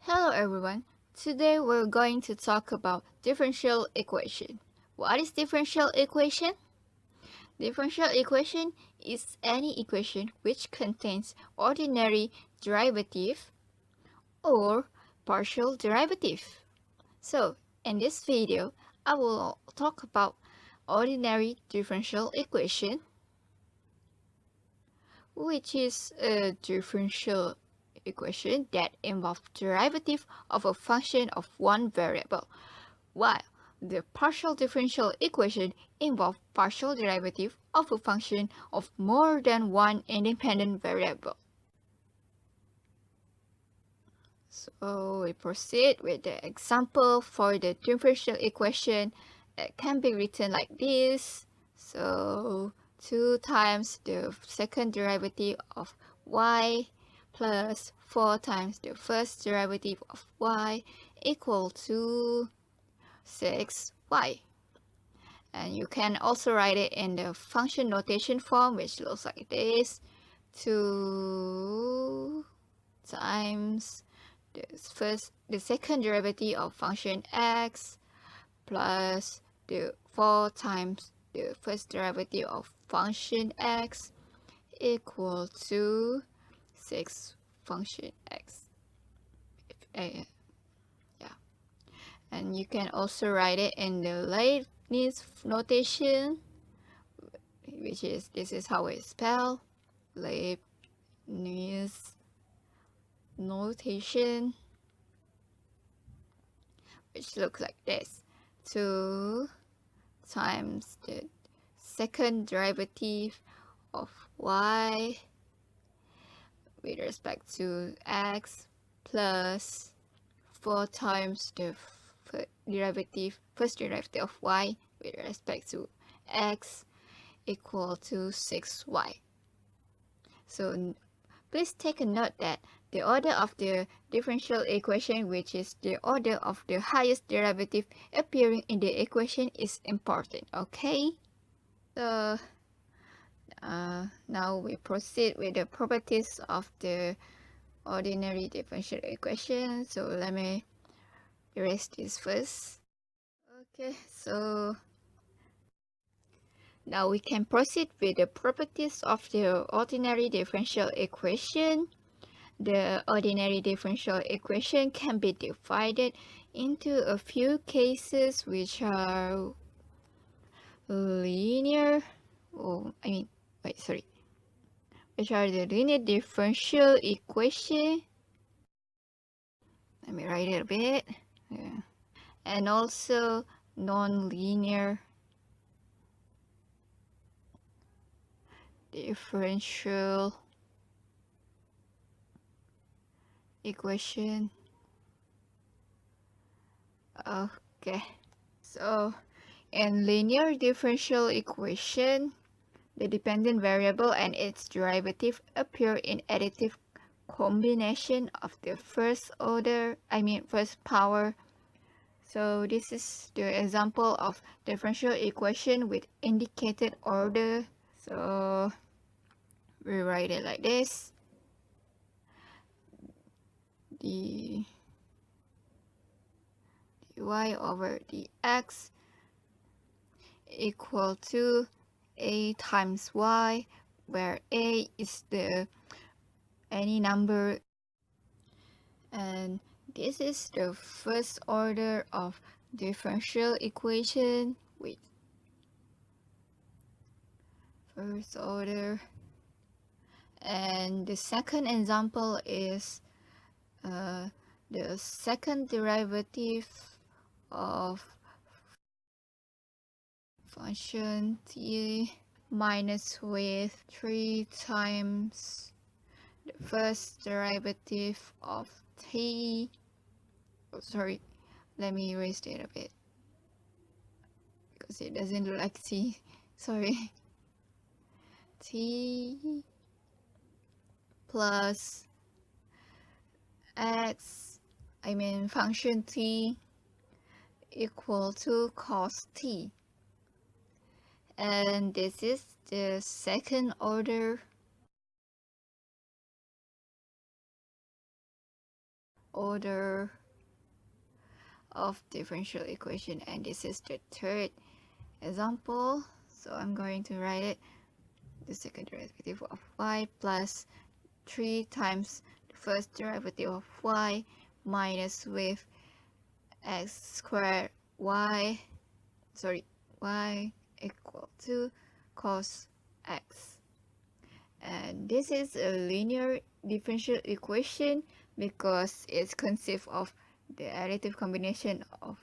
Hello everyone. Today we're going to talk about differential equation. What is differential equation? Differential equation is any equation which contains ordinary derivative or partial derivative. So, in this video, I will talk about ordinary differential equation, which is a differential equation that involves derivative of a function of one variable, while the partial differential equation involves partial derivative of a function of more than one independent variable. So we proceed with the example for the differential equation that can be written like this. So 2 times the second derivative of y plus 4 times the first derivative of y equal to 6y. And you can also write it in the function notation form, which looks like this. 2 times the second derivative of function x plus the 4 times the first derivative of function x equal to 6 function x. Yeah. And you can also write it in the Leibniz notation, which is, this is how it's spelled, Leibniz notation, which looks like this. 2 times the second derivative of y with respect to x plus 4 times the first derivative of y with respect to x equal to 6y. So please take a note that the order of the differential equation, which is the order of the highest derivative appearing in the equation, is important, okay? So now we proceed with the properties of the ordinary differential equation. So let me erase this first. Okay, so now we can proceed with the properties of the ordinary differential equation. The ordinary differential equation can be divided into a few cases which are linear, which are the linear differential equation. Let me write it a bit. Yeah. And also non-linear differential equation. Okay, so in linear differential equation, the dependent variable and its derivative appear in additive combination of the first power. So this is the example of differential equation with indicated order. So we write it like this. dy over dx equal to a times y, where a is any number, and this is the first order of differential equation with first order. And the second example is the second derivative of function t minus with 3 times the first derivative of t. Oh, sorry, let me erase it a bit because it doesn't look like t. Sorry. T plus function t equal to cos t. And this is the second order order of differential equation, and this is the third example. So I'm going to write it: the second derivative of y plus 3 times the first derivative of y minus with x squared y equal to cos x. And this is a linear differential equation because it consists of the additive combination of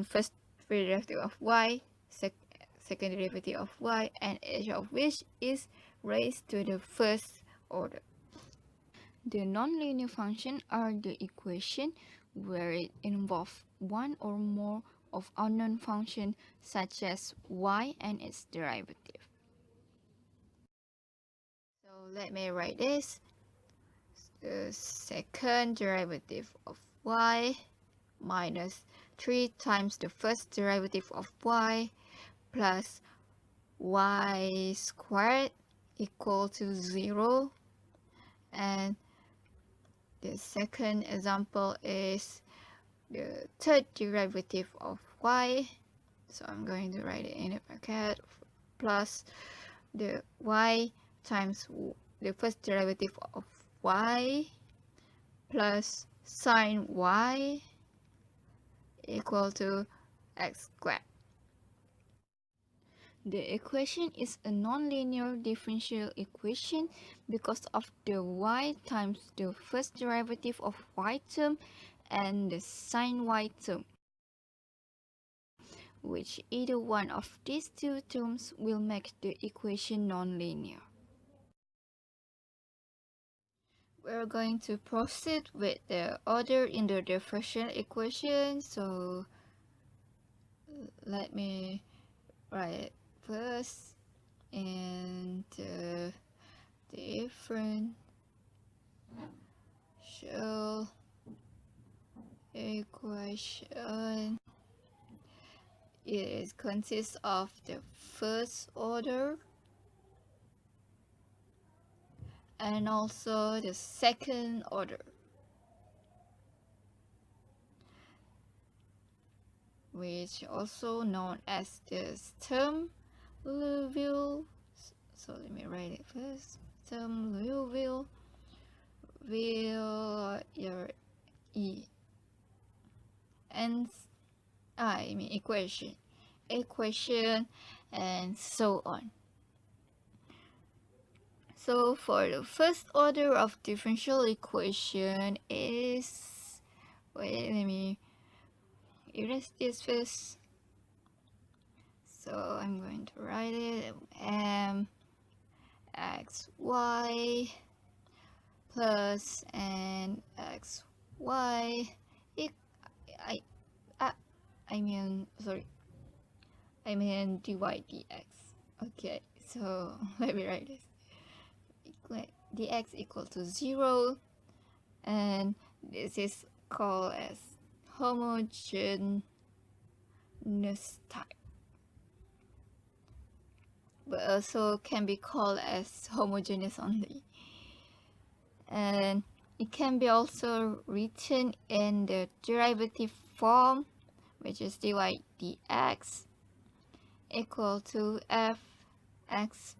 first derivative of y, second derivative of y, and each of which is raised to the first order. The nonlinear functions are the equation where it involves one or more of unknown functions such as y and its derivative. So let me write this. The second derivative of y minus 3 times the first derivative of y plus y squared equal to 0. And the second example is the third derivative of y. So I'm going to write it in a bracket plus the y times the first derivative of y plus sine y equal to x squared. The equation is a nonlinear differential equation because of the y times the first derivative of y term and the sine y term, which either one of these two terms will make the equation nonlinear. We're going to proceed with the order in the differential equation. So let me write first and the differential equation. It consists of the first order and also the second order, which also known as the sturm Liouville. So let me write it first. Sturm Liouville equation, and so on. So for the first order of differential equation is, wait, let me erase this first. So I'm going to write it mxy plus n xy I mean dy dx. Okay, so let me write this. Dx equal to 0, and this is called as homogeneous type, but also can be called as homogeneous only. And it can be also written in the derivative form, which is dy dx equal to fx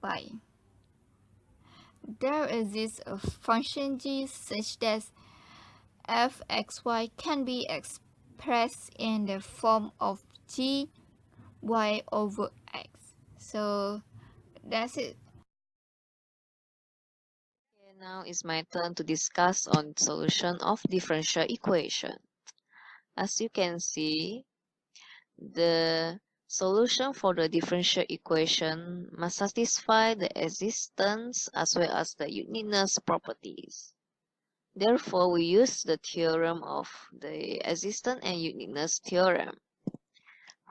y. There exists a function g such that fxy can be expressed in the form of g y over x. So that's it. Okay, now it's my turn to discuss on solution of differential equation. As you can see, the solution for the differential equation must satisfy the existence as well as the uniqueness properties. Therefore, we use the theorem of the existence and uniqueness theorem,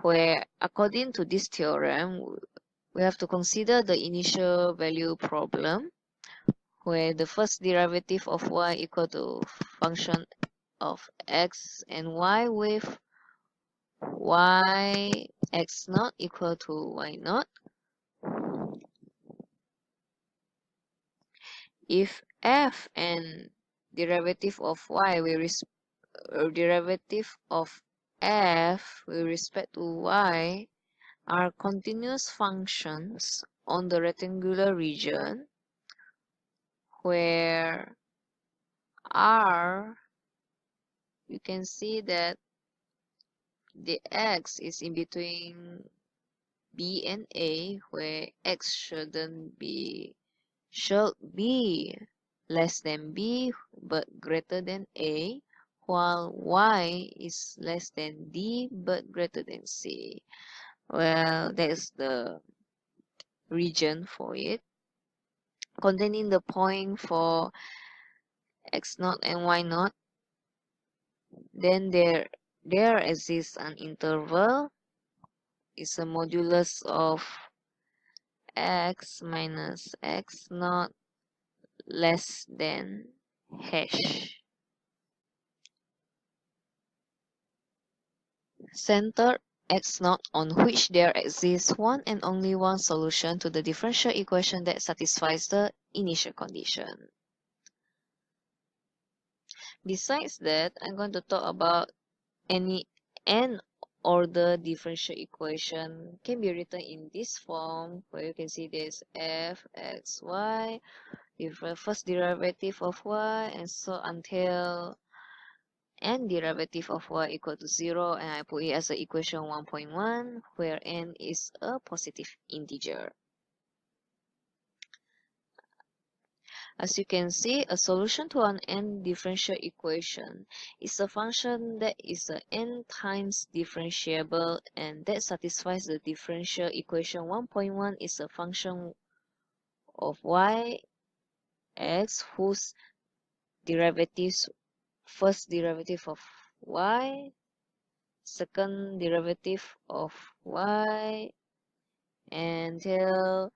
where according to this theorem, we have to consider the initial value problem, where the first derivative of y equal to function of x and y with y x naught equal to y naught. If f and derivative of y derivative of f with respect to y are continuous functions on the rectangular region where r, you can see that the x is in between b and a, where x should be less than b but greater than a, while y is less than d but greater than c. Well, that's the region for it, containing the point for x0 and y0. Then there exists an interval, is a modulus of x minus x0 less than hash. Center x0 on which there exists one and only one solution to the differential equation that satisfies the initial condition. Besides that, I'm going to talk about any n-order differential equation can be written in this form, where you can see there's f x y, the first derivative of y, and so until n derivative of y equal to 0, and I put it as an equation 1.1, where n is a positive integer. As you can see, a solution to an n differential equation is a function that is a n times differentiable and that satisfies the differential equation 1.1 is a function of y, x, whose derivatives, first derivative of y, second derivative of y, until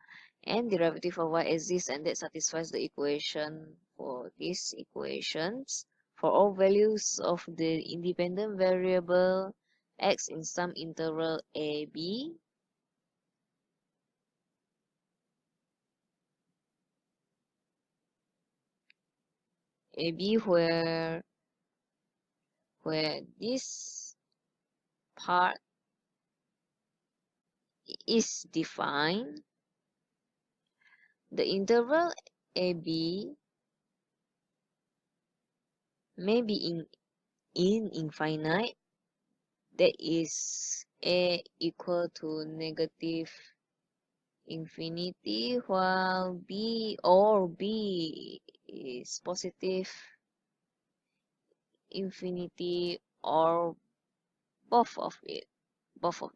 n derivative of y exists and that satisfies the equation for these equations for all values of the independent variable x in some interval a b. Where this part is defined, the interval ab may be in infinite, that is a equal to negative infinity, while b is positive infinity, or both of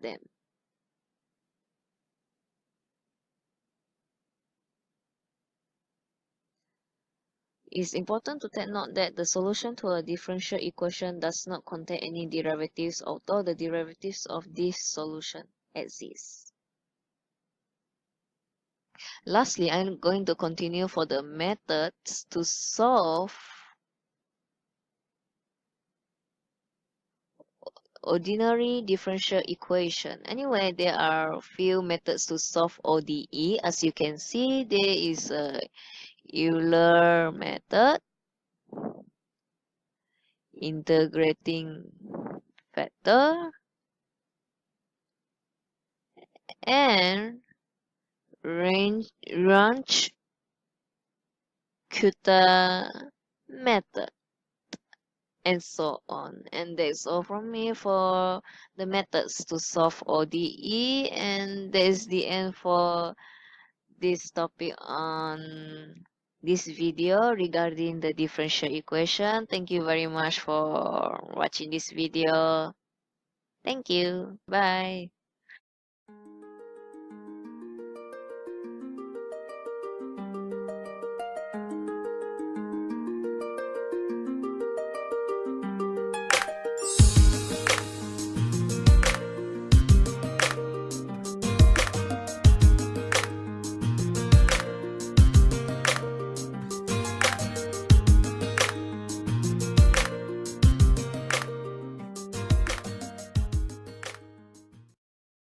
them. It's important to take note that the solution to a differential equation does not contain any derivatives, although the derivatives of this solution exist. Lastly, I'm going to continue for the methods to solve ordinary differential equation. Anyway, there are a few methods to solve ODE. As you can see, there is a Euler method, integrating factor, and range Kuta method, and so on. And that's all from me for the methods to solve ODE, and that's the end for this topic on this video regarding the differential equation. Thank you very much for watching this video. Thank you. Bye.